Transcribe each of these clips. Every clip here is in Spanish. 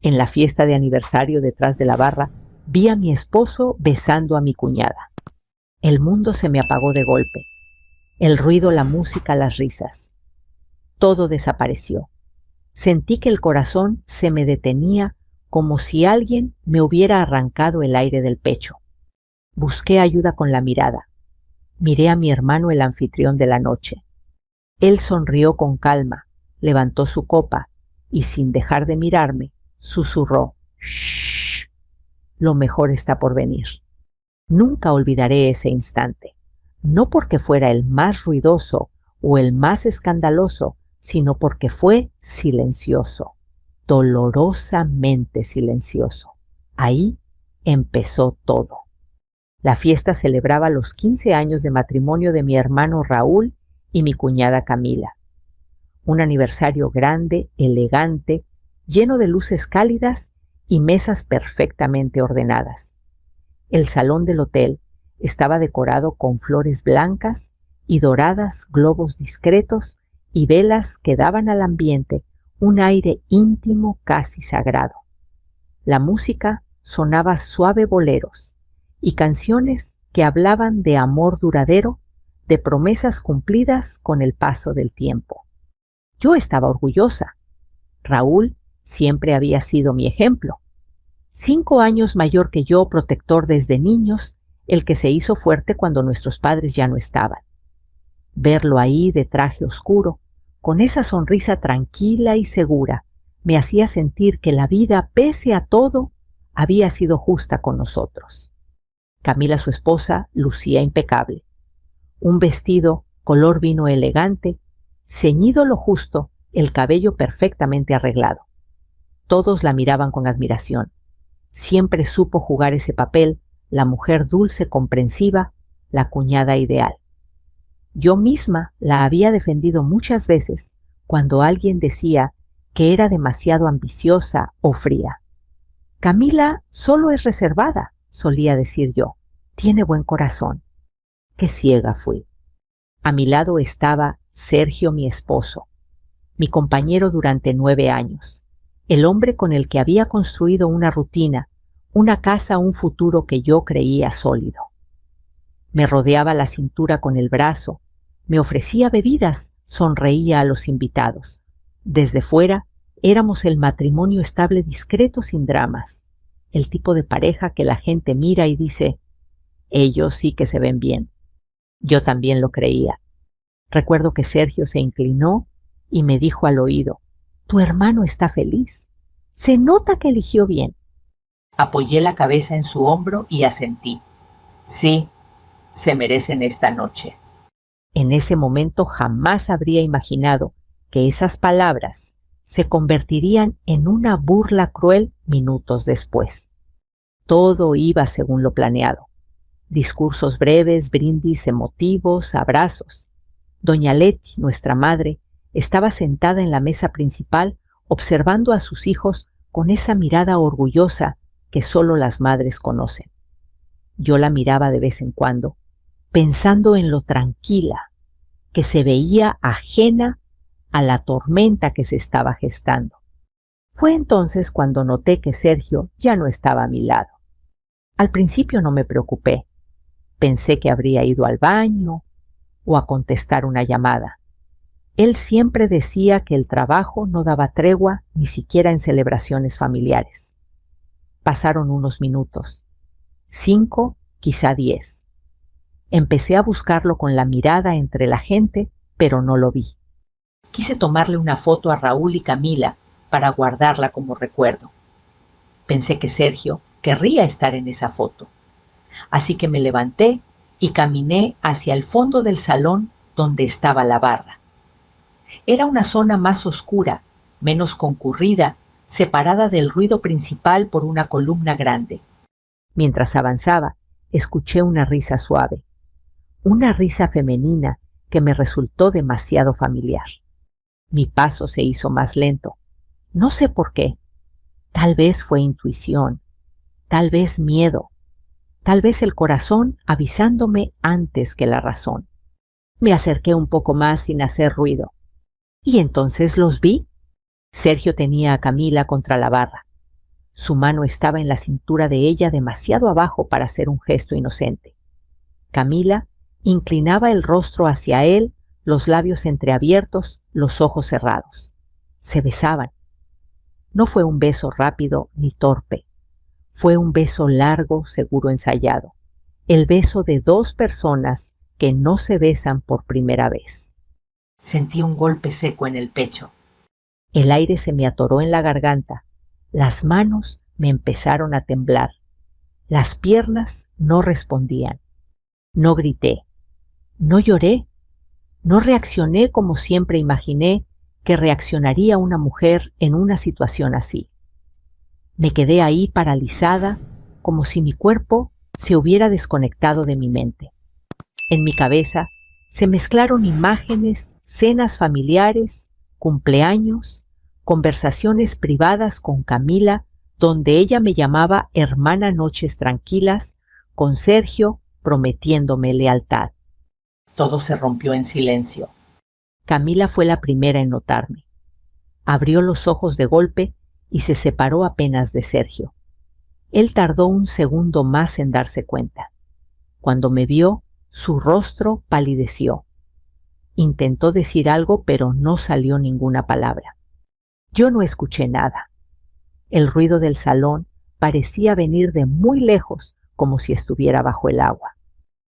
En la fiesta de aniversario detrás de la barra, vi a mi esposo besando a mi cuñada. El mundo se me apagó de golpe. El ruido, la música, las risas. Todo desapareció. Sentí que el corazón se me detenía como si alguien me hubiera arrancado el aire del pecho. Busqué ayuda con la mirada. Miré a mi hermano, el anfitrión de la noche. Él sonrió con calma, levantó su copa y, sin dejar de mirarme, susurró: «Shh, lo mejor está por venir». Nunca olvidaré ese instante, no porque fuera el más ruidoso o el más escandaloso, sino porque fue silencioso, dolorosamente silencioso. Ahí empezó todo. La fiesta celebraba los 15 años de matrimonio de mi hermano Raúl y mi cuñada Camila. Un aniversario grande, elegante, lleno de luces cálidas y mesas perfectamente ordenadas. El salón del hotel estaba decorado con flores blancas y doradas, globos discretos y velas que daban al ambiente un aire íntimo, casi sagrado. La música sonaba suave boleros y canciones que hablaban de amor duradero, de promesas cumplidas con el paso del tiempo. Yo estaba orgullosa. Raúl siempre había sido mi ejemplo. 5 años mayor que yo, protector desde niños, el que se hizo fuerte cuando nuestros padres ya no estaban. Verlo ahí de traje oscuro, con esa sonrisa tranquila y segura, me hacía sentir que la vida, pese a todo, había sido justa con nosotros. Camila, su esposa, lucía impecable. Un vestido color vino elegante, ceñido lo justo, el cabello perfectamente arreglado. Todos la miraban con admiración. Siempre supo jugar ese papel, la mujer dulce, comprensiva, la cuñada ideal. Yo misma la había defendido muchas veces cuando alguien decía que era demasiado ambiciosa o fría. Camila solo es reservada, solía decir yo. Tiene buen corazón. Qué ciega fui. A mi lado estaba Sergio, mi esposo, mi compañero durante 9 años, el hombre con el que había construido una rutina, una casa, un futuro que yo creía sólido. Me rodeaba la cintura con el brazo, me ofrecía bebidas, sonreía a los invitados. Desde fuera éramos el matrimonio estable, discreto, sin dramas, el tipo de pareja que la gente mira y dice: ellos sí que se ven bien. Yo también lo creía. Recuerdo que Sergio se inclinó y me dijo al oído: «Tu hermano está feliz. Se nota que eligió bien». Apoyé la cabeza en su hombro y asentí. Sí, se merecen esta noche. En ese momento jamás habría imaginado que esas palabras se convertirían en una burla cruel minutos después. Todo iba según lo planeado. Discursos breves, brindis emotivos, abrazos. Doña Leti, nuestra madre, estaba sentada en la mesa principal observando a sus hijos con esa mirada orgullosa que solo las madres conocen. Yo la miraba de vez en cuando, pensando en lo tranquila que se veía, ajena a la tormenta que se estaba gestando. Fue entonces cuando noté que Sergio ya no estaba a mi lado. Al principio no me preocupé. Pensé que habría ido al baño o a contestar una llamada. Él siempre decía que el trabajo no daba tregua ni siquiera en celebraciones familiares. Pasaron unos minutos, 5, quizá 10. Empecé a buscarlo con la mirada entre la gente, pero no lo vi. Quise tomarle una foto a Raúl y Camila para guardarla como recuerdo. Pensé que Sergio querría estar en esa foto. Así que me levanté y caminé hacia el fondo del salón donde estaba la barra. Era una zona más oscura, menos concurrida, separada del ruido principal por una columna grande. Mientras avanzaba, escuché una risa suave, una risa femenina que me resultó demasiado familiar. Mi paso se hizo más lento. No sé por qué. Tal vez fue intuición, tal vez miedo, tal vez el corazón avisándome antes que la razón. Me acerqué un poco más sin hacer ruido. Y entonces los vi. Sergio tenía a Camila contra la barra. Su mano estaba en la cintura de ella demasiado abajo para hacer un gesto inocente. Camila inclinaba el rostro hacia él, los labios entreabiertos, los ojos cerrados. Se besaban. No fue un beso rápido ni torpe. Fue un beso largo, seguro ensayado. El beso de dos personas que no se besan por primera vez. Sentí un golpe seco en el pecho. El aire se me atoró en la garganta. Las manos me empezaron a temblar. Las piernas no respondían. No grité. No lloré. No reaccioné como siempre imaginé que reaccionaría una mujer en una situación así. Me quedé ahí paralizada, como si mi cuerpo se hubiera desconectado de mi mente. En mi cabeza se mezclaron imágenes, cenas familiares, cumpleaños, conversaciones privadas con Camila, donde ella me llamaba hermana Noches Tranquilas, con Sergio prometiéndome lealtad. Todo se rompió en silencio. Camila fue la primera en notarme. Abrió los ojos de golpe y se separó apenas de Sergio. Él tardó un segundo más en darse cuenta. Cuando me vio, su rostro palideció. Intentó decir algo, pero no salió ninguna palabra. Yo no escuché nada. El ruido del salón parecía venir de muy lejos, como si estuviera bajo el agua.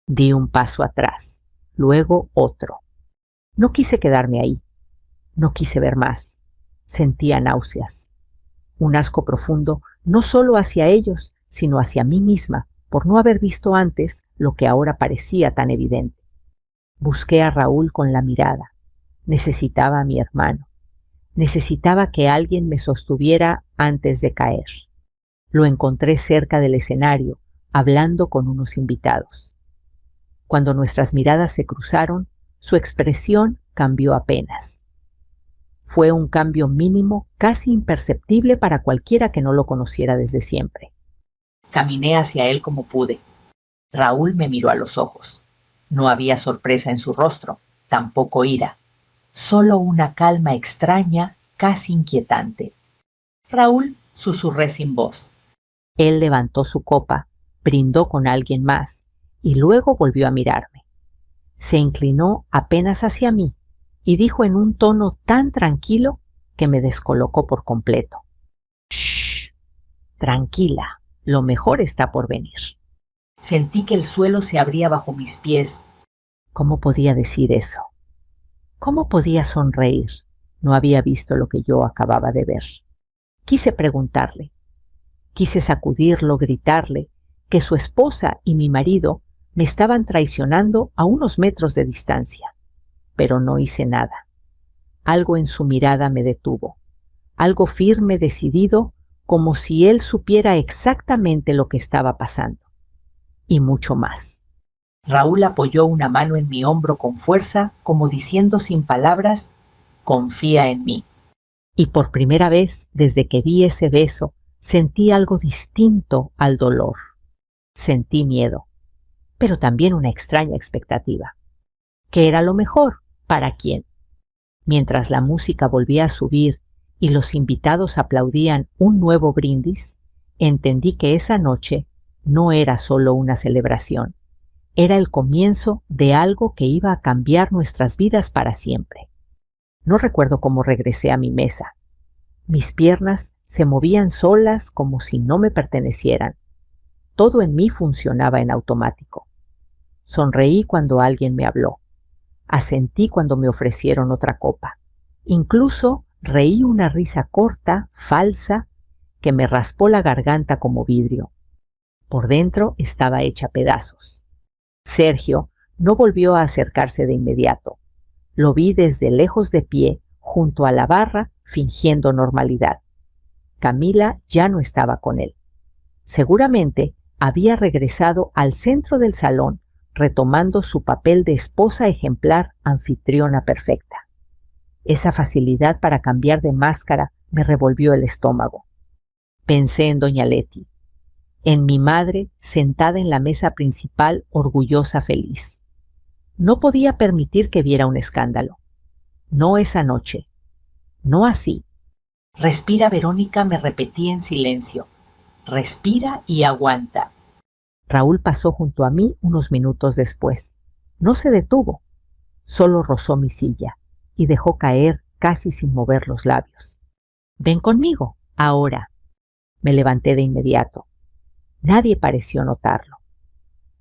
Di un paso atrás, luego otro. No quise quedarme ahí. No quise ver más. Sentía náuseas. Un asco profundo, no solo hacia ellos, sino hacia mí misma, por no haber visto antes lo que ahora parecía tan evidente. Busqué a Raúl con la mirada. Necesitaba a mi hermano. Necesitaba que alguien me sostuviera antes de caer. Lo encontré cerca del escenario, hablando con unos invitados. Cuando nuestras miradas se cruzaron, su expresión cambió apenas. Fue un cambio mínimo, casi imperceptible para cualquiera que no lo conociera desde siempre. Caminé hacia él como pude. Raúl me miró a los ojos. No había sorpresa en su rostro, tampoco ira. Solo una calma extraña, casi inquietante. Raúl, susurré sin voz. Él levantó su copa, brindó con alguien más y luego volvió a mirarme. Se inclinó apenas hacia mí y dijo en un tono tan tranquilo que me descolocó por completo. «Shh, tranquila, lo mejor está por venir». Sentí que el suelo se abría bajo mis pies. ¿Cómo podía decir eso? ¿Cómo podía sonreír? No había visto lo que yo acababa de ver. Quise preguntarle. Quise sacudirlo, gritarle que su esposa y mi marido me estaban traicionando a unos metros de distancia. Pero no hice nada. Algo en su mirada me detuvo. Algo firme, decidido, como si él supiera exactamente lo que estaba pasando. Y mucho más. Raúl apoyó una mano en mi hombro con fuerza, como diciendo sin palabras, «Confía en mí». Y por primera vez, desde que vi ese beso, sentí algo distinto al dolor. Sentí miedo, pero también una extraña expectativa. ¿Qué era lo mejor? ¿Para quién? Mientras la música volvía a subir y los invitados aplaudían un nuevo brindis, entendí que esa noche no era solo una celebración. Era el comienzo de algo que iba a cambiar nuestras vidas para siempre. No recuerdo cómo regresé a mi mesa. Mis piernas se movían solas como si no me pertenecieran. Todo en mí funcionaba en automático. Sonreí cuando alguien me habló. Asentí cuando me ofrecieron otra copa. Incluso reí una risa corta, falsa, que me raspó la garganta como vidrio. Por dentro estaba hecha pedazos. Sergio no volvió a acercarse de inmediato. Lo vi desde lejos de pie, junto a la barra, fingiendo normalidad. Camila ya no estaba con él. Seguramente había regresado al centro del salón, retomando su papel de esposa ejemplar, anfitriona perfecta. Esa facilidad para cambiar de máscara me revolvió el estómago. Pensé en doña Leti, en mi madre sentada en la mesa principal, orgullosa, feliz. No podía permitir que viera un escándalo. No esa noche. No así. Respira, Verónica, me repetí en silencio. Respira y aguanta. Raúl pasó junto a mí unos minutos después. No se detuvo, solo rozó mi silla y dejó caer casi sin mover los labios. Ven conmigo, ahora. Me levanté de inmediato. Nadie pareció notarlo.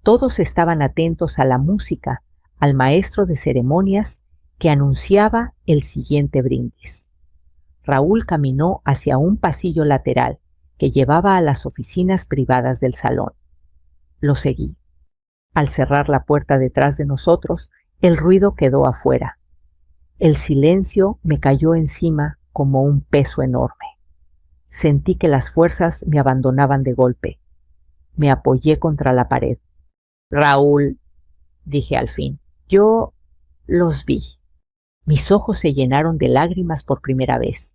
Todos estaban atentos a la música, al maestro de ceremonias que anunciaba el siguiente brindis. Raúl caminó hacia un pasillo lateral que llevaba a las oficinas privadas del salón. Lo seguí. Al cerrar la puerta detrás de nosotros, el ruido quedó afuera. El silencio me cayó encima como un peso enorme. Sentí que las fuerzas me abandonaban de golpe. Me apoyé contra la pared. Raúl, dije al fin, yo los vi. Mis ojos se llenaron de lágrimas por primera vez.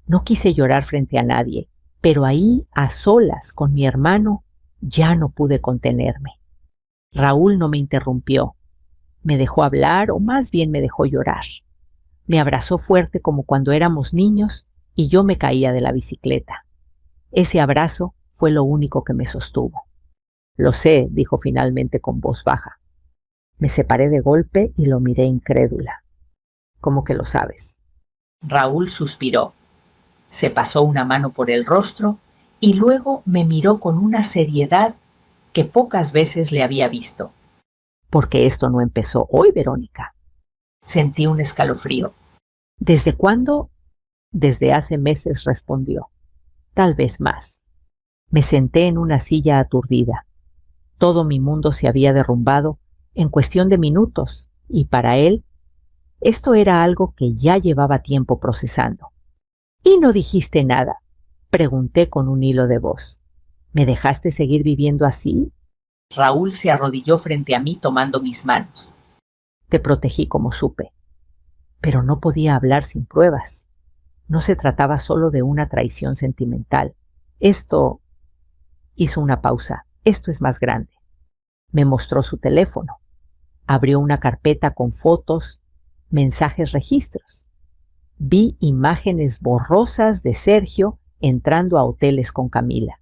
No quise llorar frente a nadie, pero ahí, a solas con mi hermano, ya no pude contenerme. Raúl no me interrumpió. Me dejó hablar, o más bien me dejó llorar. Me abrazó fuerte como cuando éramos niños y yo me caía de la bicicleta. Ese abrazo fue lo único que me sostuvo. Lo sé, dijo finalmente con voz baja. Me separé de golpe y lo miré incrédula. ¿Cómo que lo sabes? Raúl suspiró. Se pasó una mano por el rostro y luego me miró con una seriedad que pocas veces le había visto. Porque esto no empezó hoy, Verónica. Sentí un escalofrío. ¿Desde cuándo? Desde hace meses, respondió. Tal vez más. Me senté en una silla aturdida. Todo mi mundo se había derrumbado en cuestión de minutos, y para él, esto era algo que ya llevaba tiempo procesando. ¿Y no dijiste nada? Pregunté con un hilo de voz. ¿Me dejaste seguir viviendo así? Raúl se arrodilló frente a mí tomando mis manos. Te protegí como supe, pero no podía hablar sin pruebas. No se trataba solo de una traición sentimental. Esto... Hizo una pausa. Esto es más grande. Me mostró su teléfono. Abrió una carpeta con fotos, mensajes, registros. Vi imágenes borrosas de Sergio entrando a hoteles con Camila.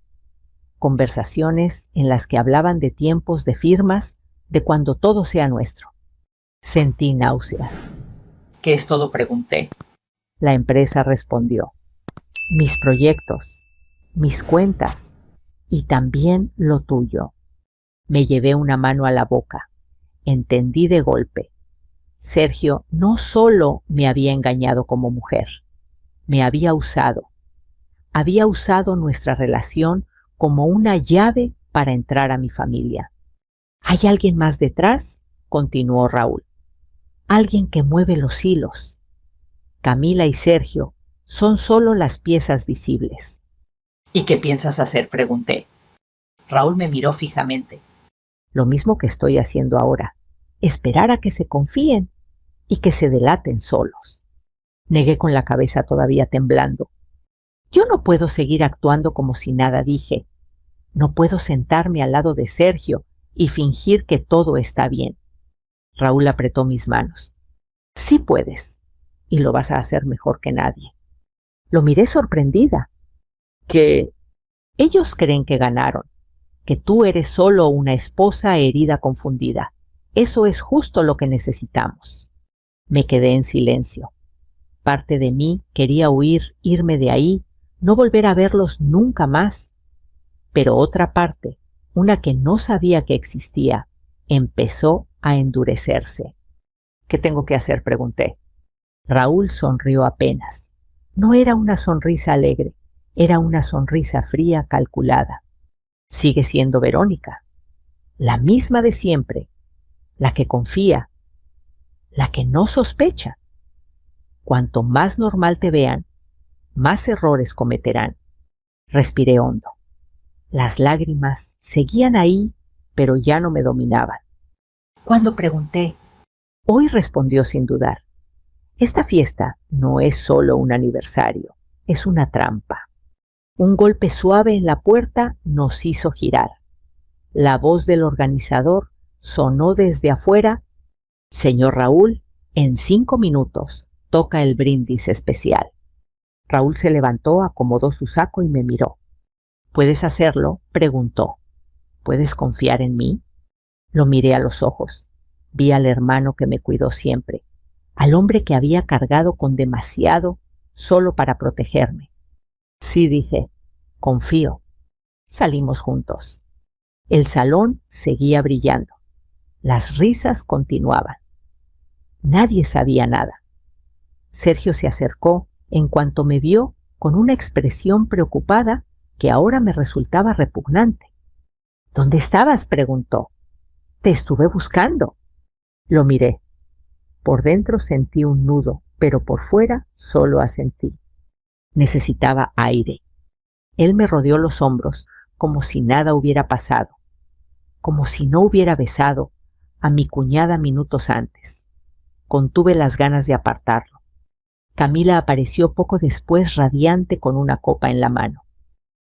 Conversaciones en las que hablaban de tiempos de firmas, de cuando todo sea nuestro. Sentí náuseas. ¿Qué es todo?, pregunté. La empresa respondió. Mis proyectos, mis cuentas y también lo tuyo. Me llevé una mano a la boca. Entendí de golpe. Sergio no solo me había engañado como mujer, me había usado. Había usado nuestra relación como una llave para entrar a mi familia. ¿Hay alguien más detrás?, continuó Raúl. Alguien que mueve los hilos. Camila y Sergio son solo las piezas visibles. ¿Y qué piensas hacer?, pregunté. Raúl me miró fijamente. Lo mismo que estoy haciendo ahora. Esperar a que se confíen y que se delaten solos. Negué con la cabeza todavía temblando. Yo no puedo seguir actuando como si nada, dije. No puedo sentarme al lado de Sergio y fingir que todo está bien. Raúl apretó mis manos. Sí puedes, y lo vas a hacer mejor que nadie. Lo miré sorprendida. Que ellos creen que ganaron, que tú eres solo una esposa herida confundida. Eso es justo lo que necesitamos. Me quedé en silencio. Parte de mí quería huir, irme de ahí, no volver a verlos nunca más. Pero otra parte, una que no sabía que existía, empezó a endurecerse. ¿Qué tengo que hacer?, pregunté. Raúl sonrió apenas. No era una sonrisa alegre, era una sonrisa fría, calculada. Sigue siendo Verónica, la misma de siempre, la que confía, la que no sospecha. Cuanto más normal te vean, más errores cometerán. Respiré hondo. Las lágrimas seguían ahí, pero ya no me dominaban. Cuando pregunté, hoy, respondió sin dudar. Esta fiesta no es solo un aniversario, es una trampa. Un golpe suave en la puerta nos hizo girar. La voz del organizador sonó desde afuera. Señor Raúl, en 5 minutos toca el brindis especial. Raúl se levantó, acomodó su saco y me miró. ¿Puedes hacerlo?, preguntó. ¿Puedes confiar en mí? Lo miré a los ojos. Vi al hermano que me cuidó siempre, al hombre que había cargado con demasiado solo para protegerme. Sí, dije, confío. Salimos juntos. El salón seguía brillando. Las risas continuaban. Nadie sabía nada. Sergio se acercó en cuanto me vio con una expresión preocupada que ahora me resultaba repugnante. ¿Dónde estabas?, preguntó. Te estuve buscando. Lo miré. Por dentro sentí un nudo, pero por fuera solo asentí. Necesitaba aire. Él me rodeó los hombros como si nada hubiera pasado, como si no hubiera besado a mi cuñada minutos antes. Contuve las ganas de apartarlo. Camila apareció poco después radiante con una copa en la mano.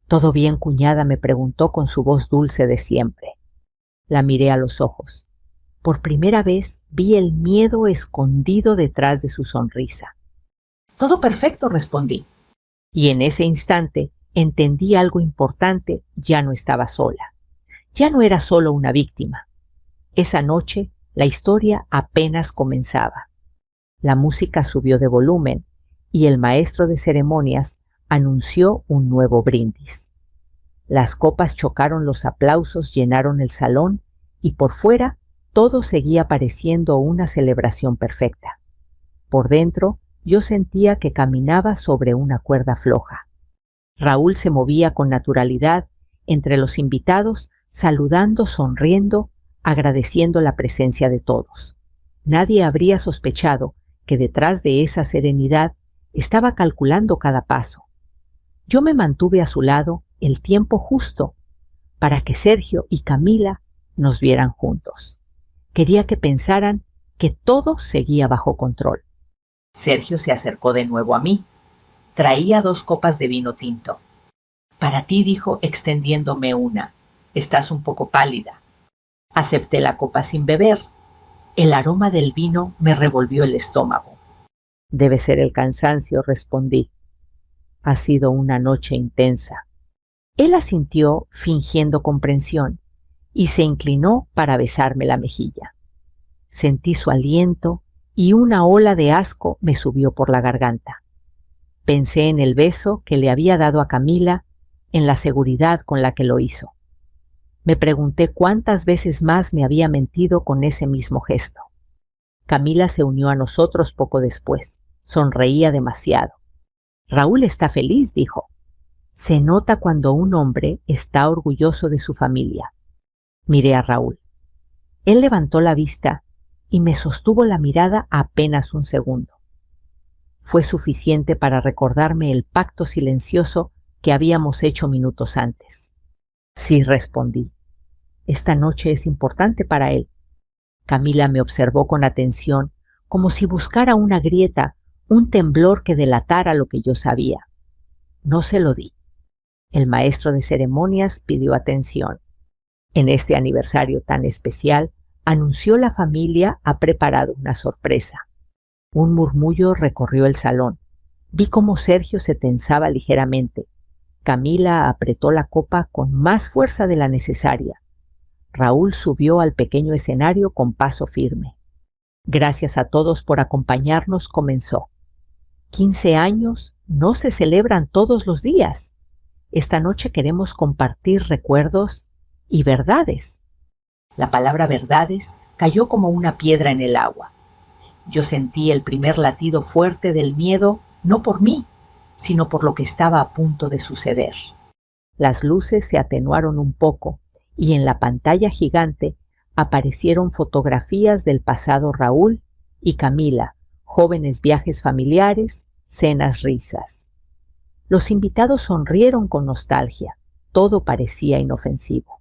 ¿Todo bien, cuñada?, me preguntó con su voz dulce de siempre. La miré a los ojos. Por primera vez vi el miedo escondido detrás de su sonrisa. Todo perfecto, respondí. Y en ese instante entendí algo importante: ya no estaba sola. Ya no era solo una víctima. Esa noche la historia apenas comenzaba. La música subió de volumen y el maestro de ceremonias anunció un nuevo brindis. Las copas chocaron, los aplausos llenaron el salón y por fuera todo seguía pareciendo una celebración perfecta. Por dentro yo sentía que caminaba sobre una cuerda floja. Raúl se movía con naturalidad entre los invitados, saludando, sonriendo, agradeciendo la presencia de todos. Nadie habría sospechado que detrás de esa serenidad estaba calculando cada paso. Yo me mantuve a su lado el tiempo justo para que Sergio y Camila nos vieran juntos. Quería que pensaran que todo seguía bajo control. Sergio se acercó de nuevo a mí. Traía 2 copas de vino tinto. Para ti, dijo, extendiéndome una. Estás un poco pálida. Acepté la copa sin beber. El aroma del vino me revolvió el estómago. Debe ser el cansancio, respondí. Ha sido una noche intensa. Él asintió fingiendo comprensión y se inclinó para besarme la mejilla. Sentí su aliento y una ola de asco me subió por la garganta. Pensé en el beso que le había dado a Camila, en la seguridad con la que lo hizo. Me pregunté cuántas veces más me había mentido con ese mismo gesto. Camila se unió a nosotros poco después. Sonreía demasiado. Raúl está feliz, dijo. Se nota cuando un hombre está orgulloso de su familia. Miré a Raúl. Él levantó la vista y me sostuvo la mirada apenas un segundo. Fue suficiente para recordarme el pacto silencioso que habíamos hecho minutos antes. Sí, respondí. Esta noche es importante para él. Camila me observó con atención, como si buscara una grieta, un temblor que delatara lo que yo sabía. No se lo di. El maestro de ceremonias pidió atención. En este aniversario tan especial, anunció la familia ha preparado una sorpresa. Un murmullo recorrió el salón. Vi cómo Sergio se tensaba ligeramente. Camila apretó la copa con más fuerza de la necesaria. Raúl subió al pequeño escenario con paso firme. Gracias a todos por acompañarnos, comenzó. 15 años no se celebran todos los días. Esta noche queremos compartir recuerdos y verdades. La palabra verdades cayó como una piedra en el agua. Yo sentí el primer latido fuerte del miedo, no por mí, sino por lo que estaba a punto de suceder. Las luces se atenuaron un poco y en la pantalla gigante aparecieron fotografías del pasado Raúl y Camila, jóvenes viajes familiares, cenas, risas. Los invitados sonrieron con nostalgia. Todo parecía inofensivo.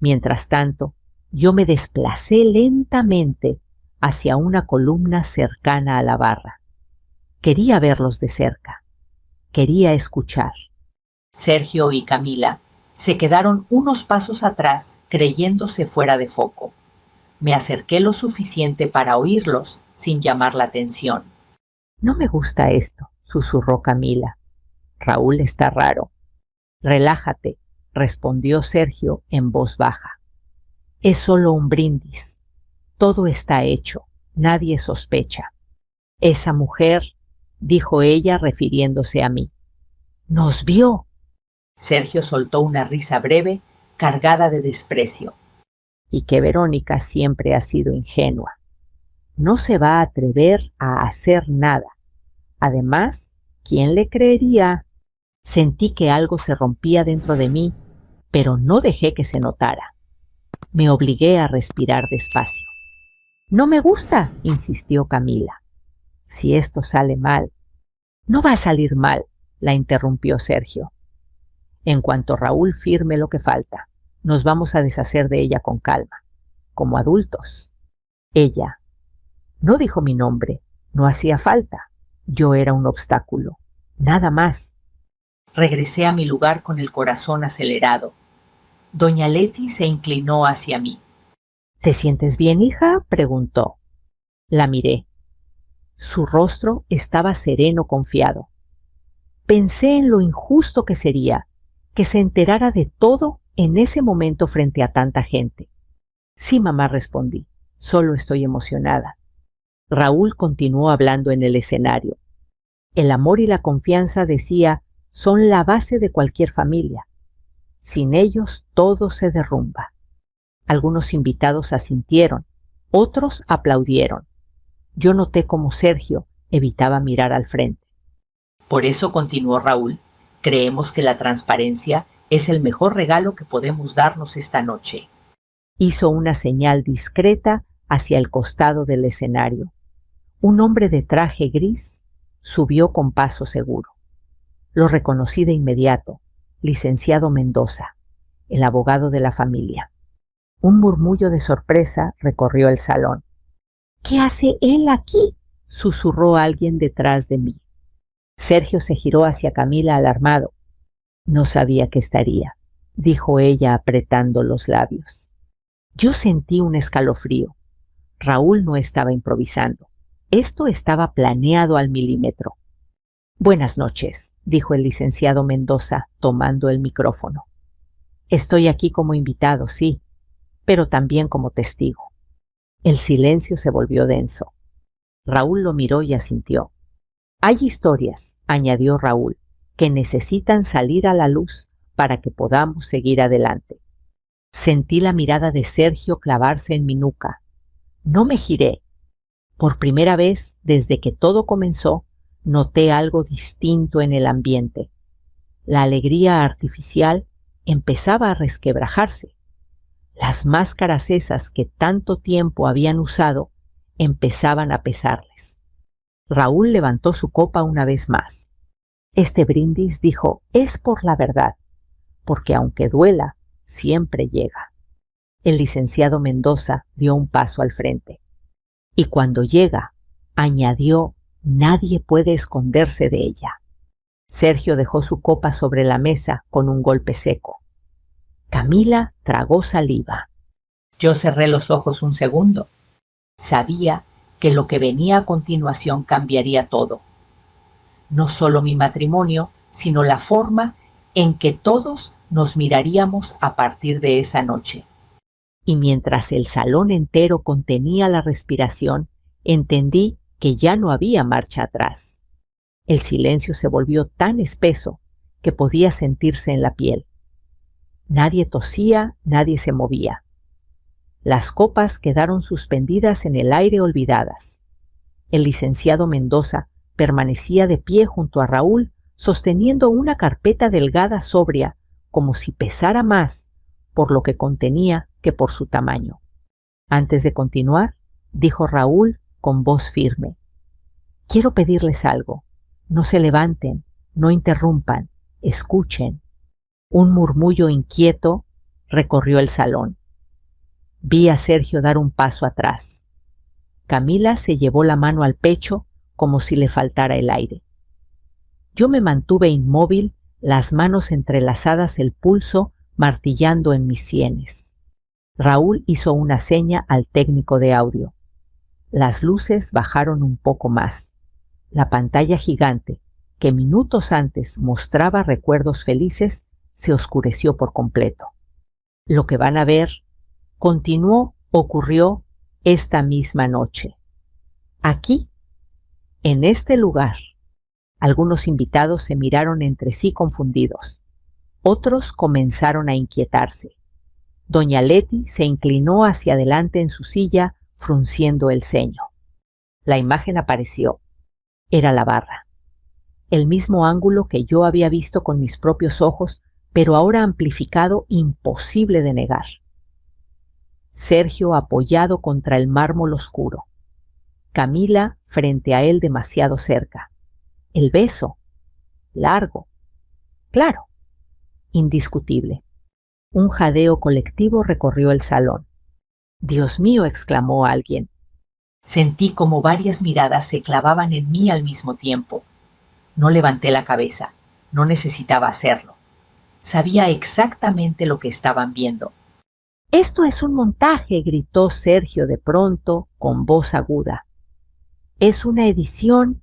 Mientras tanto, yo me desplacé lentamente hacia una columna cercana a la barra. Quería verlos de cerca. Quería escuchar. Sergio y Camila se quedaron unos pasos atrás, creyéndose fuera de foco. Me acerqué lo suficiente para oírlos sin llamar la atención. No me gusta esto, susurró Camila. Raúl está raro. Relájate, respondió Sergio en voz baja. Es solo un brindis. Todo está hecho. Nadie sospecha. Esa mujer, dijo ella refiriéndose a mí. ¡Nos vio! Sergio soltó una risa breve, cargada de desprecio. Y que Verónica siempre ha sido ingenua. No se va a atrever a hacer nada. Además, ¿quién le creería? Sentí que algo se rompía dentro de mí, pero no dejé que se notara. Me obligué a respirar despacio. No me gusta, insistió Camila. Si esto sale mal. No va a salir mal, la interrumpió Sergio. En cuanto Raúl firme lo que falta, nos vamos a deshacer de ella con calma, como adultos. Ella no dijo mi nombre, no hacía falta. Yo era un obstáculo, nada más. Regresé a mi lugar con el corazón acelerado. Doña Leti se inclinó hacia mí. ¿Te sientes bien, hija?, preguntó. La miré. Su rostro estaba sereno, confiado. Pensé en lo injusto que sería que se enterara de todo en ese momento frente a tanta gente. Sí, mamá, respondí. Solo estoy emocionada. Raúl continuó hablando en el escenario. El amor y la confianza, decía, son la base de cualquier familia. Sin ellos todo se derrumba. Algunos invitados asintieron, otros aplaudieron. Yo noté cómo Sergio evitaba mirar al frente. Por eso, continuó Raúl, creemos que la transparencia es el mejor regalo que podemos darnos esta noche. Hizo una señal discreta hacia el costado del escenario. Un hombre de traje gris subió con paso seguro. Lo reconocí de inmediato, licenciado Mendoza, el abogado de la familia. Un murmullo de sorpresa recorrió el salón. ¿Qué hace él aquí?, susurró alguien detrás de mí. Sergio se giró hacia Camila alarmado. No sabía que estaría, dijo ella apretando los labios. Yo sentí un escalofrío. Raúl no estaba improvisando. Esto estaba planeado al milímetro. Buenas noches, dijo el licenciado Mendoza, tomando el micrófono. Estoy aquí como invitado, sí, pero también como testigo. El silencio se volvió denso. Raúl lo miró y asintió. Hay historias, añadió Raúl, que necesitan salir a la luz para que podamos seguir adelante. Sentí la mirada de Sergio clavarse en mi nuca. No me giré. Por primera vez, desde que todo comenzó, noté algo distinto en el ambiente. La alegría artificial empezaba a resquebrajarse. Las máscaras esas que tanto tiempo habían usado empezaban a pesarles. Raúl levantó su copa una vez más. Este brindis, dijo, es por la verdad, porque aunque duela, siempre llega. El licenciado Mendoza dio un paso al frente. Y cuando llega, añadió, nadie puede esconderse de ella. Sergio dejó su copa sobre la mesa con un golpe seco. Camila tragó saliva. Yo cerré los ojos un segundo. Sabía que lo que venía a continuación cambiaría todo. No solo mi matrimonio, sino la forma en que todos nos miraríamos a partir de esa noche. Y mientras el salón entero contenía la respiración, entendí que ya no había marcha atrás. El silencio se volvió tan espeso que podía sentirse en la piel. Nadie tosía, nadie se movía. Las copas quedaron suspendidas en el aire olvidadas. El licenciado Mendoza permanecía de pie junto a Raúl, sosteniendo una carpeta delgada sobria, como si pesara más por lo que contenía que por su tamaño. Antes de continuar, dijo Raúl con voz firme: quiero pedirles algo. No se levanten, no interrumpan, escuchen. Un murmullo inquieto recorrió el salón. Vi a Sergio dar un paso atrás. Camila se llevó la mano al pecho como si le faltara el aire. Yo me mantuve inmóvil, las manos entrelazadas, el pulso martillando en mis sienes. Raúl hizo una seña al técnico de audio. Las luces bajaron un poco más. La pantalla gigante, que minutos antes mostraba recuerdos felices, se oscureció por completo. Lo que van a ver, continuó, ocurrió esta misma noche. Aquí, en este lugar. Algunos invitados se miraron entre sí confundidos. Otros comenzaron a inquietarse. Doña Leti se inclinó hacia adelante en su silla, frunciendo el ceño. La imagen apareció. Era la barra. El mismo ángulo que yo había visto con mis propios ojos, pero ahora amplificado, imposible de negar. Sergio apoyado contra el mármol oscuro. Camila frente a él demasiado cerca. El beso. Largo. Claro. Indiscutible. Un jadeo colectivo recorrió el salón. «Dios mío», exclamó alguien. Sentí como varias miradas se clavaban en mí al mismo tiempo. No levanté la cabeza. No necesitaba hacerlo. Sabía exactamente lo que estaban viendo. «Esto es un montaje», gritó Sergio de pronto, con voz aguda. «Es una edición».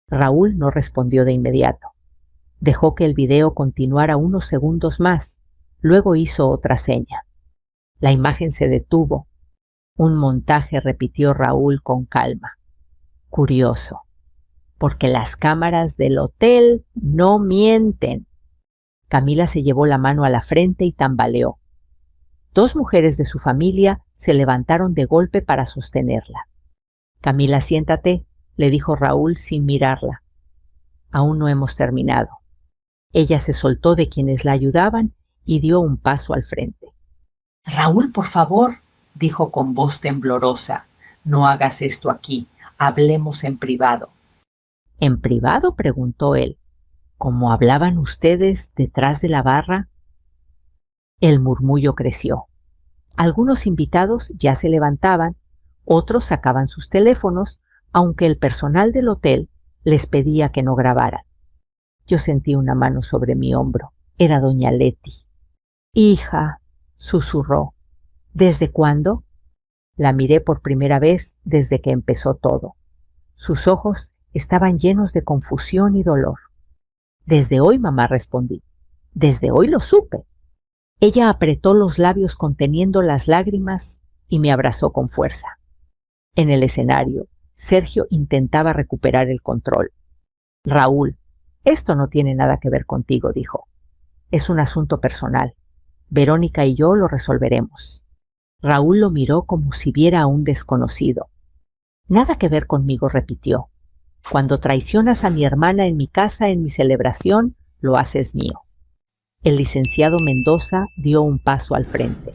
Raúl no respondió de inmediato. Dejó que el video continuara unos segundos más. Luego hizo otra seña. La imagen se detuvo. Un montaje, repitió Raúl con calma. Curioso, porque las cámaras del hotel no mienten. Camila se llevó la mano a la frente y tambaleó. Dos mujeres de su familia se levantaron de golpe para sostenerla. «Camila, siéntate», le dijo Raúl sin mirarla. «Aún no hemos terminado». Ella se soltó de quienes la ayudaban y dio un paso al frente. «Raúl, por favor», dijo con voz temblorosa, «no hagas esto aquí. Hablemos en privado». «¿En privado?», preguntó él. «¿Cómo hablaban ustedes detrás de la barra?» El murmullo creció. Algunos invitados ya se levantaban, otros sacaban sus teléfonos, aunque el personal del hotel les pedía que no grabaran. Yo sentí una mano sobre mi hombro. Era doña Leti. «Hija», susurró. «¿Desde cuándo?» La miré por primera vez desde que empezó todo. Sus ojos estaban llenos de confusión y dolor. «Desde hoy, mamá», respondí. «Desde hoy lo supe». Ella apretó los labios conteniendo las lágrimas y me abrazó con fuerza. En el escenario, Sergio intentaba recuperar el control. «Raúl, esto no tiene nada que ver contigo», dijo. «Es un asunto personal. Verónica y yo lo resolveremos». Raúl lo miró como si viera a un desconocido. «Nada que ver conmigo», repitió. «Cuando traicionas a mi hermana en mi casa, en mi celebración, lo haces mío». El licenciado Mendoza dio un paso al frente.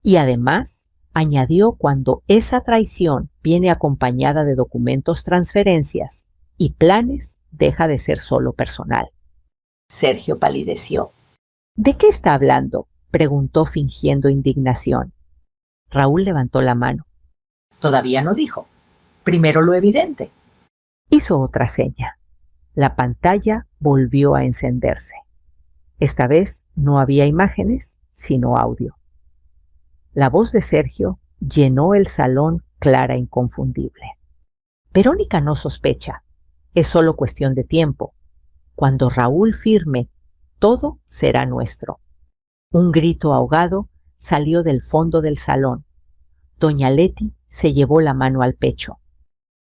«Y además», añadió, «cuando esa traición viene acompañada de documentos, transferencias y planes, deja de ser solo personal». Sergio palideció. «¿De qué está hablando?», preguntó fingiendo indignación. Raúl levantó la mano. «Todavía no dijo. Primero lo evidente». Hizo otra seña. La pantalla volvió a encenderse. Esta vez no había imágenes, sino audio. La voz de Sergio llenó el salón clara e inconfundible. «Verónica no sospecha. Es solo cuestión de tiempo. Cuando Raúl firme, todo será nuestro». Un grito ahogado salió del fondo del salón. Doña Leti se llevó la mano al pecho.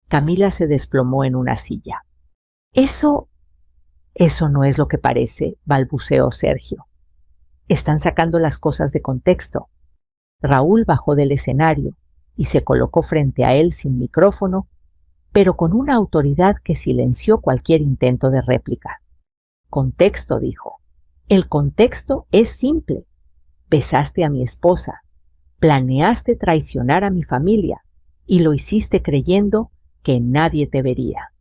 Camila se desplomó en una silla. Eso no es lo que parece», balbuceó Sergio. «Están sacando las cosas de contexto». Raúl bajó del escenario y se colocó frente a él sin micrófono, pero con una autoridad que silenció cualquier intento de réplica. «Contexto», dijo. «El contexto es simple. Besaste a mi esposa, planeaste traicionar a mi familia y lo hiciste creyendo que nadie te vería».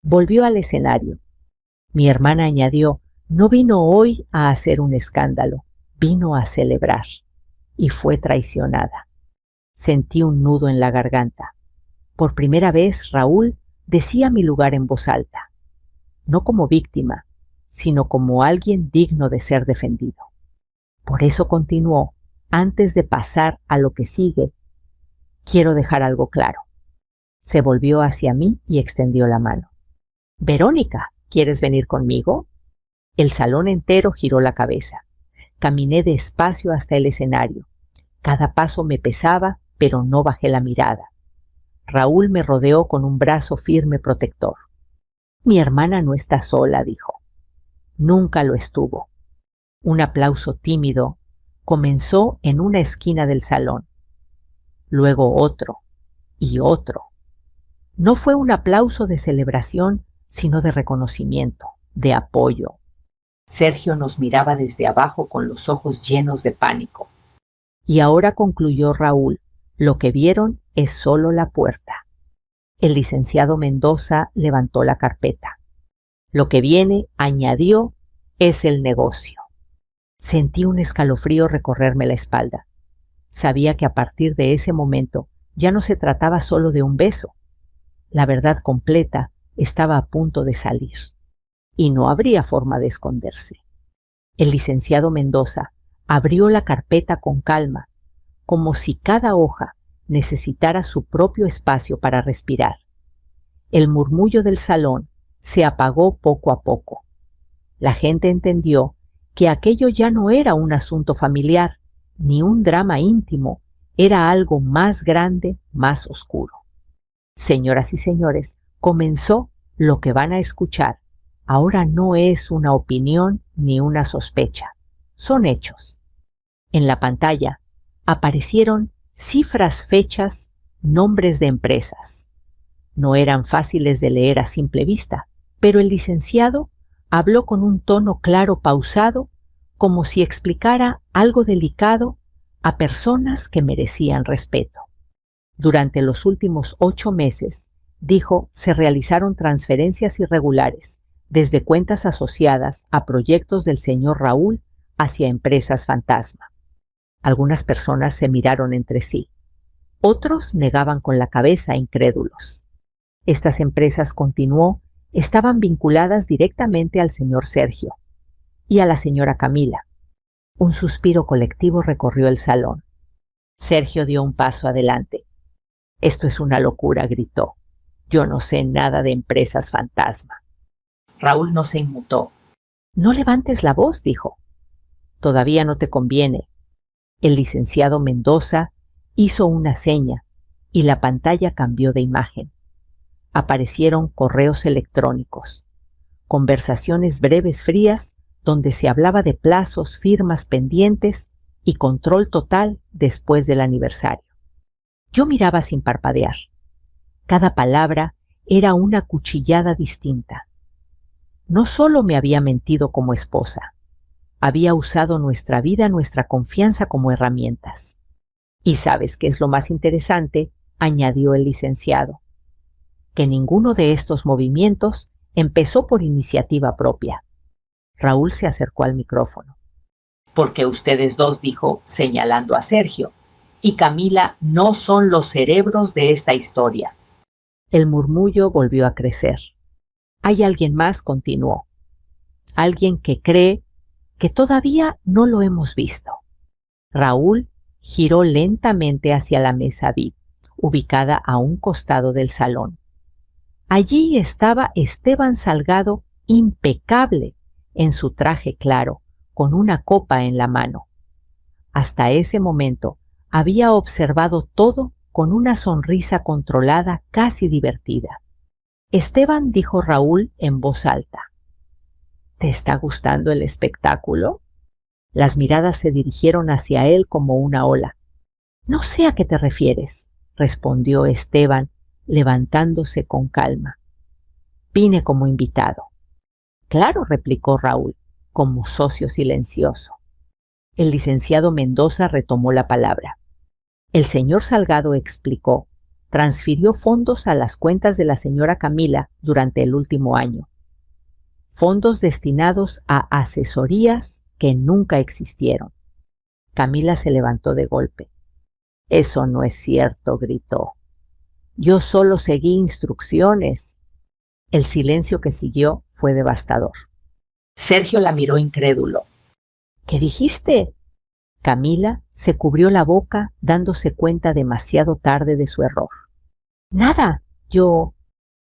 Volvió al escenario. Mi hermana añadió, «No vino hoy a hacer un escándalo, vino a celebrar». Y fue traicionada. Sentí un nudo en la garganta. Por primera vez, Raúl decía mi lugar en voz alta. No como víctima, sino como alguien digno de ser defendido. Por eso continuó, antes de pasar a lo que sigue, «Quiero dejar algo claro». Se volvió hacia mí y extendió la mano. Verónica, ¿quieres venir conmigo? El salón entero giró la cabeza. Caminé despacio hasta el escenario. Cada paso me pesaba, pero no bajé la mirada. Raúl me rodeó con un brazo firme protector. Mi hermana no está sola, dijo. Nunca lo estuvo. Un aplauso tímido comenzó en una esquina del salón. Luego otro y otro. No fue un aplauso de celebración, sino de reconocimiento, de apoyo. Sergio nos miraba desde abajo con los ojos llenos de pánico. Y ahora, concluyó Raúl, lo que vieron es solo la puerta. El licenciado Mendoza levantó la carpeta. Lo que viene, añadió, es el negocio. Sentí un escalofrío recorrerme la espalda. Sabía que a partir de ese momento ya no se trataba solo de un beso. La verdad completa estaba a punto de salir. Y no habría forma de esconderse. El licenciado Mendoza abrió la carpeta con calma, como si cada hoja necesitara su propio espacio para respirar. El murmullo del salón se apagó poco a poco. La gente entendió que aquello ya no era un asunto familiar, ni un drama íntimo, era algo más grande, más oscuro. Señoras y señores, comenzó lo que van a escuchar. Ahora no es una opinión ni una sospecha, son hechos. En la pantalla aparecieron cifras, fechas, nombres de empresas. No eran fáciles de leer a simple vista, pero el licenciado habló con un tono claro, pausado, como si explicara algo delicado a personas que merecían respeto. Durante los últimos 8 meses, dijo, se realizaron transferencias irregulares, desde cuentas asociadas a proyectos del señor Raúl hacia empresas fantasma. Algunas personas se miraron entre sí. Otros negaban con la cabeza, incrédulos. Estas empresas, continuó, estaban vinculadas directamente al señor Sergio y a la señora Camila. Un suspiro colectivo recorrió el salón. Sergio dio un paso adelante. «Esto es una locura», gritó. «Yo no sé nada de empresas fantasma». Raúl no se inmutó. «No levantes la voz», dijo. «Todavía no te conviene». El licenciado Mendoza hizo una seña y la pantalla cambió de imagen. Aparecieron correos electrónicos, conversaciones breves frías donde se hablaba de plazos, firmas pendientes y control total después del aniversario. Yo miraba sin parpadear. Cada palabra era una cuchillada distinta. No solo me había mentido como esposa, había usado nuestra vida, nuestra confianza como herramientas. Y ¿sabes qué es lo más interesante?, añadió el licenciado, que ninguno de estos movimientos empezó por iniciativa propia. Raúl se acercó al micrófono. «Porque ustedes dos», dijo, señalando a Sergio, «y Camila no son los cerebros de esta historia». El murmullo volvió a crecer. «Hay alguien más», continuó. «Alguien que cree que todavía no lo hemos visto». Raúl giró lentamente hacia la mesa VIP, ubicada a un costado del salón. Allí estaba Esteban Salgado, impecable, en su traje claro, con una copa en la mano. Hasta ese momento había observado todo con una sonrisa controlada, casi divertida. «Esteban», dijo Raúl en voz alta, «¿te está gustando el espectáculo?» Las miradas se dirigieron hacia él como una ola. «No sé a qué te refieres», respondió Esteban, levantándose con calma. «Vine como invitado». «Claro», replicó Raúl, como socio silencioso. El licenciado Mendoza retomó la palabra. «El señor Salgado explicó, transfirió fondos a las cuentas de la señora Camila durante el último año. Fondos destinados a asesorías que nunca existieron». Camila se levantó de golpe. «Eso no es cierto», gritó. «Yo solo seguí instrucciones». El silencio que siguió fue devastador. Sergio la miró incrédulo. «¿Qué dijiste?» Camila se cubrió la boca, dándose cuenta demasiado tarde de su error. «Nada, yo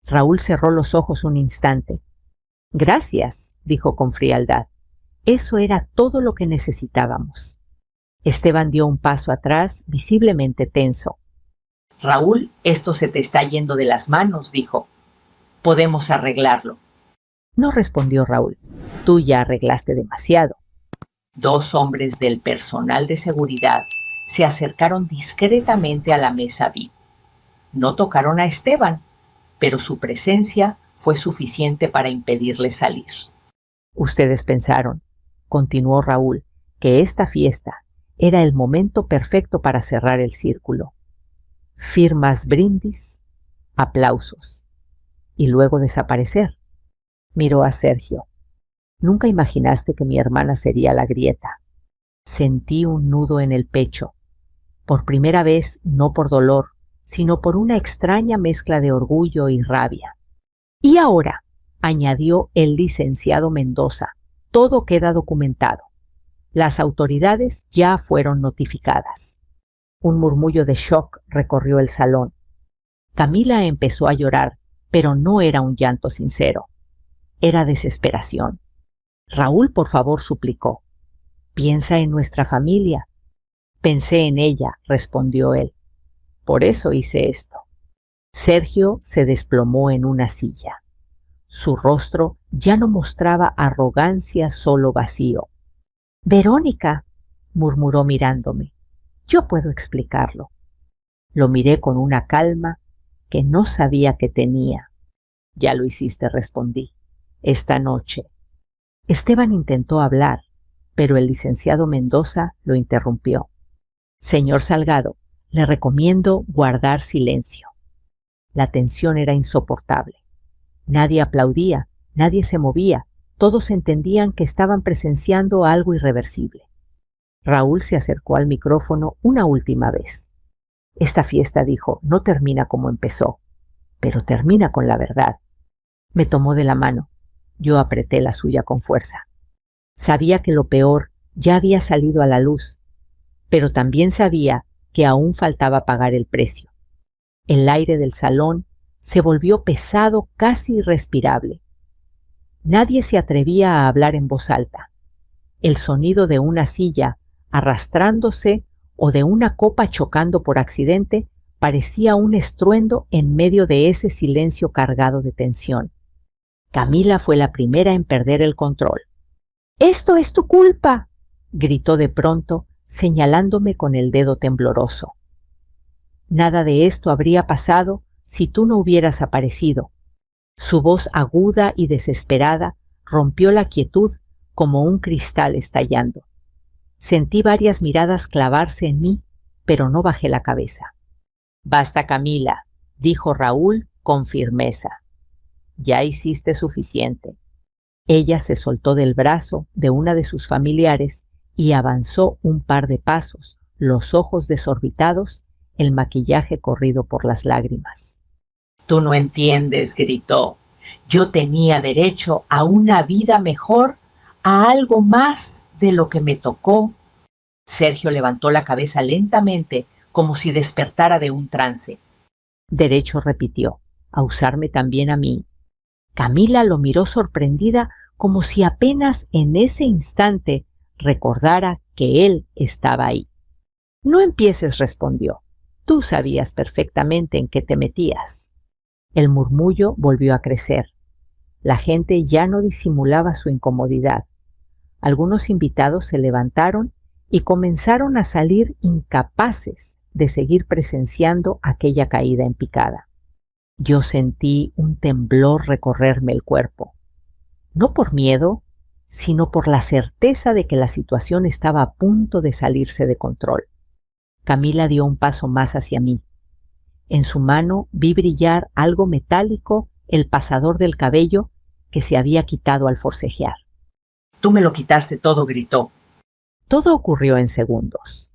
Raúl cerró los ojos un instante. Gracias, dijo con frialdad. Eso era todo lo que necesitábamos. Esteban dio un paso atrás, visiblemente tenso. Raúl, esto se te está yendo de las manos, dijo. Podemos arreglarlo. No respondió Raúl. Tú ya arreglaste demasiado. Dos hombres del personal de seguridad se acercaron discretamente a la mesa VIP. No tocaron a Esteban, pero su presencia fue suficiente para impedirle salir. Ustedes pensaron, continuó Raúl, que esta fiesta era el momento perfecto para cerrar el círculo. Firmas, brindis, aplausos, y luego desaparecer. Miró a Sergio. Nunca imaginaste que mi hermana sería la grieta. Sentí un nudo en el pecho. Por primera vez, no por dolor, sino por una extraña mezcla de orgullo y rabia. Y ahora, añadió el licenciado Mendoza, todo queda documentado. Las autoridades ya fueron notificadas. Un murmullo de shock recorrió el salón. Camila empezó a llorar, pero no era un llanto sincero. Era desesperación. Raúl, por favor, suplicó. Piensa en nuestra familia. Pensé en ella, respondió él. Por eso hice esto. Sergio se desplomó en una silla. Su rostro ya no mostraba arrogancia, solo vacío. Verónica, murmuró mirándome. Yo puedo explicarlo. Lo miré con una calma que no sabía que tenía. Ya lo hiciste, respondí. Esta noche. Esteban intentó hablar, pero el licenciado Mendoza lo interrumpió. Señor Salgado, le recomiendo guardar silencio. La tensión era insoportable. Nadie aplaudía, nadie se movía, todos entendían que estaban presenciando algo irreversible. Raúl se acercó al micrófono una última vez. Esta fiesta, dijo, no termina como empezó, pero termina con la verdad. Me tomó de la mano. Yo apreté la suya con fuerza. Sabía que lo peor ya había salido a la luz, pero también sabía que aún faltaba pagar el precio. El aire del salón se volvió pesado, casi irrespirable. Nadie se atrevía a hablar en voz alta. El sonido de una silla arrastrándose o de una copa chocando por accidente parecía un estruendo en medio de ese silencio cargado de tensión. Camila fue la primera en perder el control. «¡Esto es tu culpa!», gritó de pronto, señalándome con el dedo tembloroso. Nada de esto habría pasado si tú no hubieras aparecido. Su voz aguda y desesperada rompió la quietud como un cristal estallando. Sentí varias miradas clavarse en mí, pero no bajé la cabeza. «Basta, Camila», dijo Raúl con firmeza. «Ya hiciste suficiente». Ella se soltó del brazo de una de sus familiares y avanzó un par de pasos, los ojos desorbitados, el maquillaje corrido por las lágrimas. «Tú no entiendes», gritó. «Yo tenía derecho a una vida mejor, a algo más de lo que me tocó». Sergio levantó la cabeza lentamente, como si despertara de un trance. «Derecho», repitió, «a usarme también a mí». Camila lo miró sorprendida, como si apenas en ese instante recordara que él estaba ahí. «No empieces», respondió. «Tú sabías perfectamente en qué te metías». El murmullo volvió a crecer. La gente ya no disimulaba su incomodidad. Algunos invitados se levantaron y comenzaron a salir incapaces de seguir presenciando aquella caída en picada. Yo sentí un temblor recorrerme el cuerpo. No por miedo, sino por la certeza de que la situación estaba a punto de salirse de control. Camila dio un paso más hacia mí. En su mano vi brillar algo metálico, el pasador del cabello que se había quitado al forcejear. «Tú me lo quitaste todo», gritó. Todo ocurrió en segundos.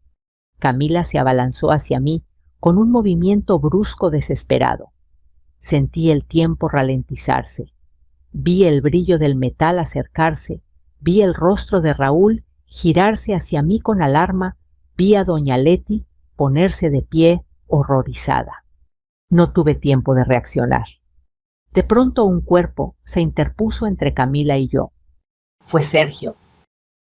Camila se abalanzó hacia mí con un movimiento brusco desesperado. Sentí el tiempo ralentizarse. Vi el brillo del metal acercarse. Vi el rostro de Raúl girarse hacia mí con alarma. Vi a doña Leti ponerse de pie, horrorizada. No tuve tiempo de reaccionar. De pronto un cuerpo se interpuso entre Camila y yo. Fue Sergio.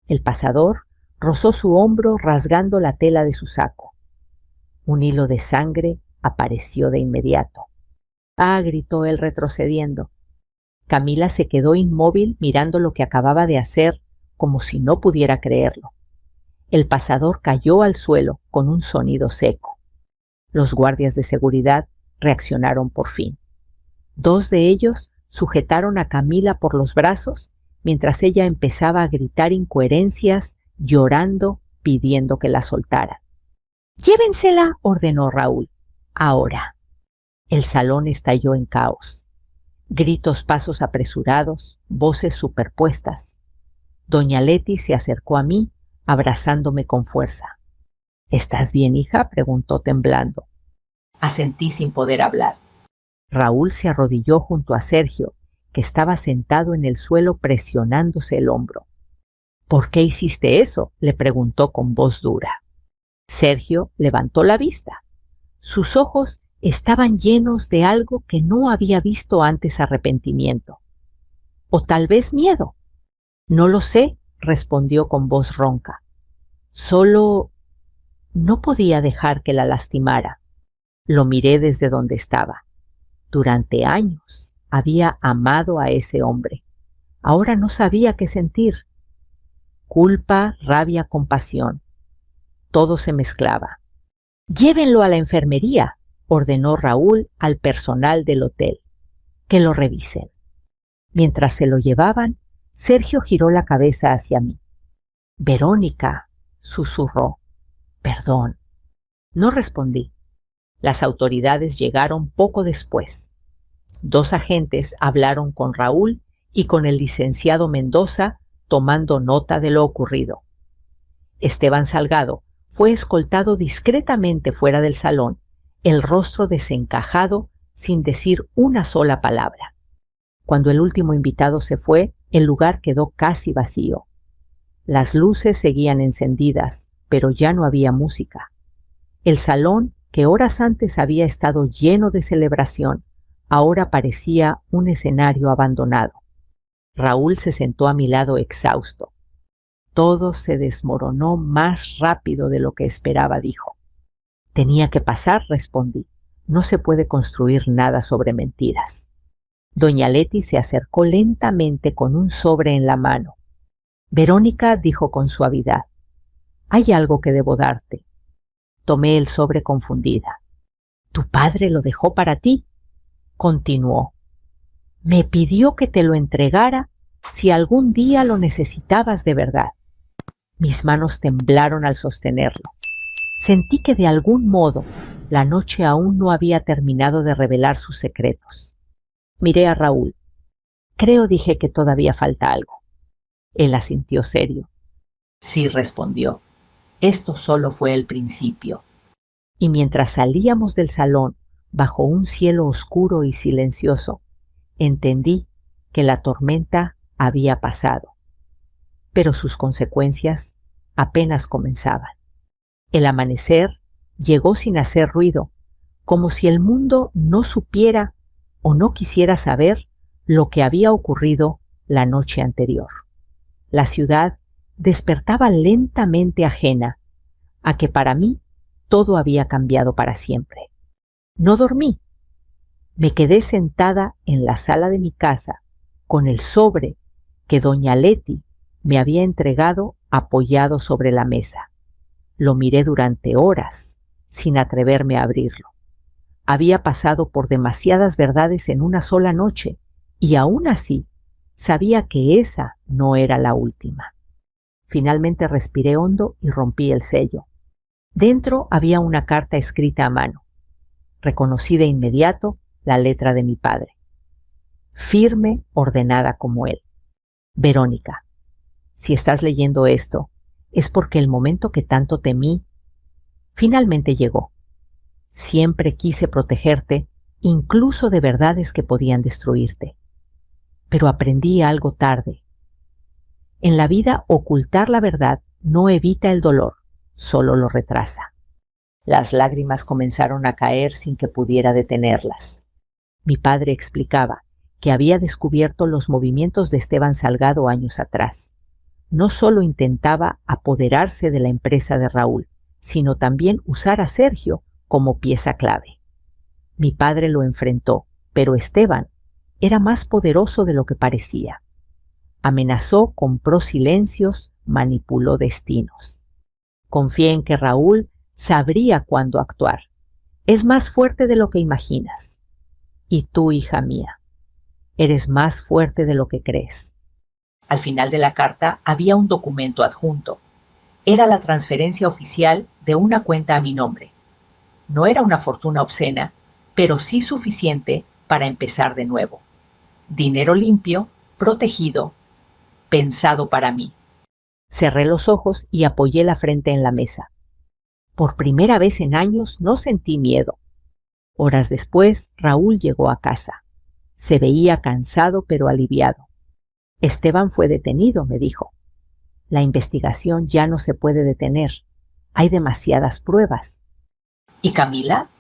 El pasador rozó su hombro rasgando la tela de su saco. Un hilo de sangre apareció de inmediato. ¡Ah!, gritó él retrocediendo. Camila se quedó inmóvil mirando lo que acababa de hacer, como si no pudiera creerlo. El pasador cayó al suelo con un sonido seco. Los guardias de seguridad reaccionaron por fin. 2 de ellos sujetaron a Camila por los brazos mientras ella empezaba a gritar incoherencias, llorando, pidiendo que la soltaran. «Llévensela», ordenó Raúl. «Ahora». El salón estalló en caos. Gritos, pasos apresurados, voces superpuestas. Doña Leti se acercó a mí, abrazándome con fuerza. «¿Estás bien, hija?», preguntó temblando. Asentí sin poder hablar. Raúl se arrodilló junto a Sergio, que estaba sentado en el suelo presionándose el hombro. «¿Por qué hiciste eso?», le preguntó con voz dura. Sergio levantó la vista. Sus ojos estaban llenos de algo que no había visto antes: arrepentimiento. O tal vez miedo. «No lo sé», respondió con voz ronca. «Solo no podía dejar que la lastimara». Lo miré desde donde estaba. Durante años había amado a ese hombre. Ahora no sabía qué sentir. Culpa, rabia, compasión. Todo se mezclaba. «Llévenlo a la enfermería», ordenó Raúl al personal del hotel. «Que lo revisen». Mientras se lo llevaban, Sergio giró la cabeza hacia mí. «Verónica», susurró. «Perdón». No respondí. Las autoridades llegaron poco después. 2 agentes hablaron con Raúl y con el licenciado Mendoza, tomando nota de lo ocurrido. Esteban Salgado fue escoltado discretamente fuera del salón, el rostro desencajado, sin decir una sola palabra. Cuando el último invitado se fue, el lugar quedó casi vacío. Las luces seguían encendidas, pero ya no había música. El salón, que horas antes había estado lleno de celebración, ahora parecía un escenario abandonado. Raúl se sentó a mi lado exhausto. «Todo se desmoronó más rápido de lo que esperaba», dijo. «Tenía que pasar», respondí. «No se puede construir nada sobre mentiras». Doña Leti se acercó lentamente con un sobre en la mano. «Verónica», dijo con suavidad, «hay algo que debo darte». Tomé el sobre confundida. «¿Tu padre lo dejó para ti?», continuó. «Me pidió que te lo entregara si algún día lo necesitabas de verdad». Mis manos temblaron al sostenerlo. Sentí que de algún modo la noche aún no había terminado de revelar sus secretos. Miré a Raúl. «Creo», dije, «que todavía falta algo». Él asintió serio. «Sí», respondió. «Esto solo fue el principio». Y mientras salíamos del salón, bajo un cielo oscuro y silencioso, entendí que la tormenta había pasado. Pero sus consecuencias apenas comenzaban. El amanecer llegó sin hacer ruido, como si el mundo no supiera o no quisiera saber lo que había ocurrido la noche anterior. La ciudad despertaba lentamente ajena a que para mí todo había cambiado para siempre. No dormí. Me quedé sentada en la sala de mi casa con el sobre que doña Leti me había entregado apoyado sobre la mesa. Lo miré durante horas, sin atreverme a abrirlo. Había pasado por demasiadas verdades en una sola noche, y aún así sabía que esa no era la última. Finalmente respiré hondo y rompí el sello. Dentro había una carta escrita a mano. Reconocí de inmediato la letra de mi padre. Firme, ordenada como él. «Verónica, si estás leyendo esto, es porque el momento que tanto temí finalmente llegó. Siempre quise protegerte, incluso de verdades que podían destruirte. Pero aprendí algo tarde. En la vida, ocultar la verdad no evita el dolor, solo lo retrasa». Las lágrimas comenzaron a caer sin que pudiera detenerlas. Mi padre explicaba que había descubierto los movimientos de Esteban Salgado años atrás. No solo intentaba apoderarse de la empresa de Raúl, sino también usar a Sergio como pieza clave. Mi padre lo enfrentó, pero Esteban era más poderoso de lo que parecía. Amenazó, compró silencios, manipuló destinos. Confié en que Raúl sabría cuándo actuar. Es más fuerte de lo que imaginas. Y tú, hija mía, eres más fuerte de lo que crees. Al final de la carta había un documento adjunto. Era la transferencia oficial de una cuenta a mi nombre. No era una fortuna obscena, pero sí suficiente para empezar de nuevo. Dinero limpio, protegido, pensado para mí. Cerré los ojos y apoyé la frente en la mesa. Por primera vez en años no sentí miedo. Horas después, Raúl llegó a casa. Se veía cansado pero aliviado. Esteban fue detenido, me dijo. La investigación ya no se puede detener. Hay demasiadas pruebas. ¿Y Camila?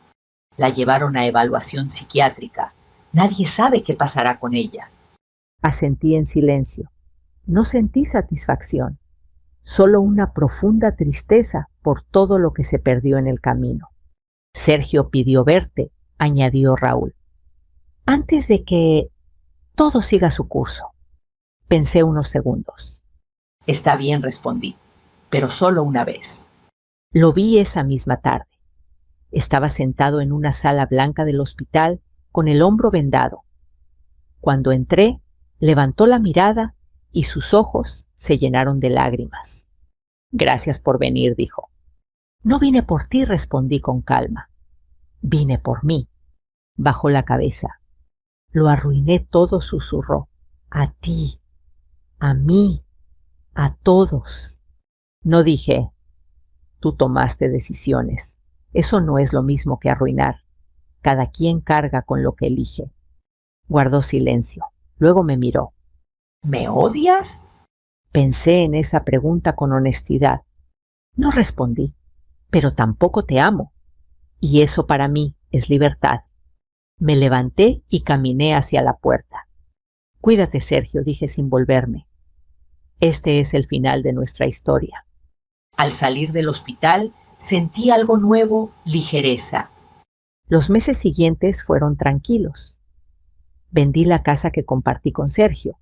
La llevaron a evaluación psiquiátrica. Nadie sabe qué pasará con ella. Asentí en silencio. No sentí satisfacción, solo una profunda tristeza por todo lo que se perdió en el camino. Sergio pidió verte, añadió Raúl. Antes de que todo siga su curso. Pensé unos segundos. Está bien, respondí, pero solo una vez. Lo vi esa misma tarde. Estaba sentado en una sala blanca del hospital con el hombro vendado. Cuando entré, levantó la mirada y sus ojos se llenaron de lágrimas. Gracias por venir, dijo. No vine por ti, respondí con calma. Vine por mí. Bajó la cabeza. Lo arruiné todo, susurró. A ti, a mí, a todos. No dije, tú tomaste decisiones. Eso no es lo mismo que arruinar. Cada quien carga con lo que elige. Guardó silencio. Luego me miró. ¿Me odias? Pensé en esa pregunta con honestidad. No respondí, pero tampoco te amo. Y eso para mí es libertad. Me levanté y caminé hacia la puerta. Cuídate, Sergio, dije sin volverme. Este es el final de nuestra historia. Al salir del hospital, sentí algo nuevo, ligereza. Los meses siguientes fueron tranquilos. Vendí la casa que compartí con Sergio.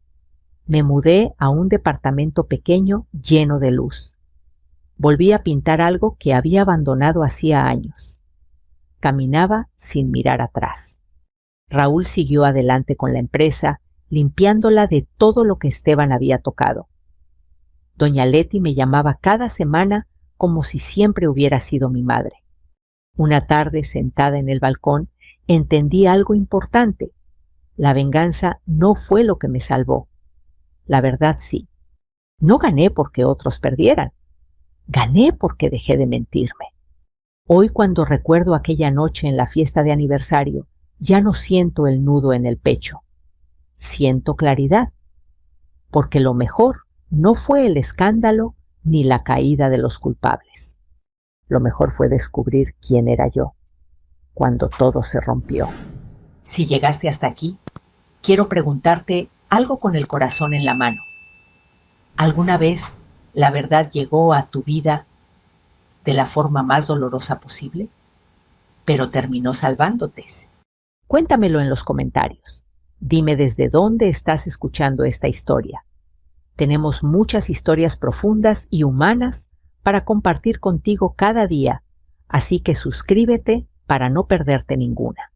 Me mudé a un departamento pequeño lleno de luz. Volví a pintar algo que había abandonado hacía años. Caminaba sin mirar atrás. Raúl siguió adelante con la empresa, limpiándola de todo lo que Esteban había tocado. Doña Leti me llamaba cada semana como si siempre hubiera sido mi madre. Una tarde, sentada en el balcón, entendí algo importante. La venganza no fue lo que me salvó. La verdad sí. No gané porque otros perdieran. Gané porque dejé de mentirme. Hoy, cuando recuerdo aquella noche en la fiesta de aniversario, ya no siento el nudo en el pecho. Siento claridad. Porque lo mejor no fue el escándalo ni la caída de los culpables. Lo mejor fue descubrir quién era yo, cuando todo se rompió. Si llegaste hasta aquí, quiero preguntarte algo con el corazón en la mano. ¿Alguna vez la verdad llegó a tu vida de la forma más dolorosa posible, pero terminó salvándote? Cuéntamelo en los comentarios. Dime desde dónde estás escuchando esta historia. Tenemos muchas historias profundas y humanas para compartir contigo cada día, así que suscríbete para no perderte ninguna.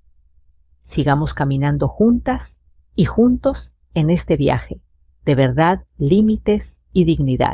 Sigamos caminando juntas y juntos en este viaje de verdad, límites y dignidad.